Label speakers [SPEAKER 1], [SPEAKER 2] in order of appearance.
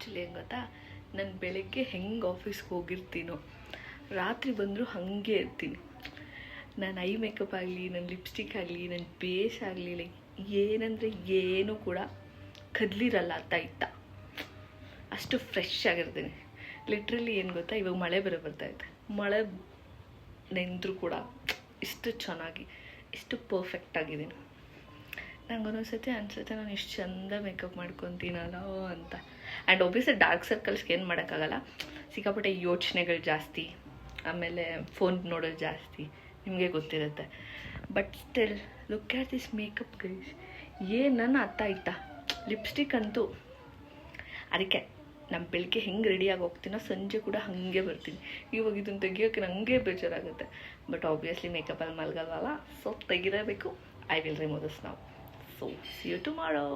[SPEAKER 1] Actually ಹೆಂಗೆ ಗೊತ್ತಾ, ನಾನು ಬೆಳಗ್ಗೆ ಹೆಂಗೆ ಆಫೀಸ್ಗೆ ಹೋಗಿರ್ತೀನೋ ರಾತ್ರಿ ಬಂದರೂ ಹಾಗೆ ಇರ್ತೀನಿ. ನಾನು ಐ ಮೇಕಪ್ ಆಗಲಿ, ನನ್ನ ಲಿಪ್ಸ್ಟಿಕ್ ಆಗಲಿ, ನನ್ನ ಬೇಸ್ ಆಗಲಿ, ಲೈಕ್ ಏನಂದರೆ ಏನೂ ಕೂಡ ಕದಲಿರಲ್ಲ ಇತ್ತ ಅಷ್ಟು ಫ್ರೆಶ್ ಆಗಿರ್ತೀನಿ. ಲಿಟ್ರಲಿ ಏನು ಗೊತ್ತಾ, ಇವಾಗ ಮಳೆ ಬರ್ತಾಯಿದೆ, ಮಳೆ ನೆಂದರೂ ಕೂಡ ಇಷ್ಟು ಚೆನ್ನಾಗಿ ಇಷ್ಟು ಪರ್ಫೆಕ್ಟ್ ಆಗಿದ್ದೀನಿ. ನಂಗೆ ಒಂದೊಂದ್ಸತಿ ಅನಿಸುತ್ತೆ ನಾನು ಇಷ್ಟು ಚೆಂದ ಮೇಕಪ್ ಮಾಡ್ಕೊತೀನಲ್ಲೋ ಅಂತ. ಆ್ಯಂಡ್ ಒಬ್ವಿಯಸ್ಲಿ ಡಾರ್ಕ್ ಸರ್ಕಲ್ಸ್ಗೆ ಏನು ಮಾಡೋಕ್ಕಾಗಲ್ಲ, ಸಿಕ್ಕಾಪಟ್ಟೆ ಯೋಚನೆಗಳು ಜಾಸ್ತಿ, ಆಮೇಲೆ ಫೋನ್ ನೋಡೋದು ಜಾಸ್ತಿ, ನಿಮಗೆ ಗೊತ್ತಿರುತ್ತೆ. But still look at this makeup guys, ಏನನ್ನ ಅರ್ಥ ಆಯ್ತಾ. ಲಿಪ್ಸ್ಟಿಕ್ ಅಂತೂ ಅದಕ್ಕೆ ನಾನು ಬೆಳಗ್ಗೆ ಹೆಂಗೆ ರೆಡಿಯಾಗಿ ಹೋಗ್ತೀನೋ ಸಂಜೆ ಕೂಡ ಹಾಗೆ ಬರ್ತೀನಿ. ಇವಾಗ ಇದನ್ನು ತೆಗಿಯೋಕ್ಕೆ ನನಗೆ ಬೇಜಾರಾಗುತ್ತೆ. ಬಟ್ ಆಬ್ವಿಯಸ್ಲಿ ಮೇಕಪ್ಪಲ್ಲಿ ಮಲ್ಗಲ್ವಲ್ಲ, ಸೊ ತೆಗಿರಬೇಕು. I will remove this now. So see you tomorrow.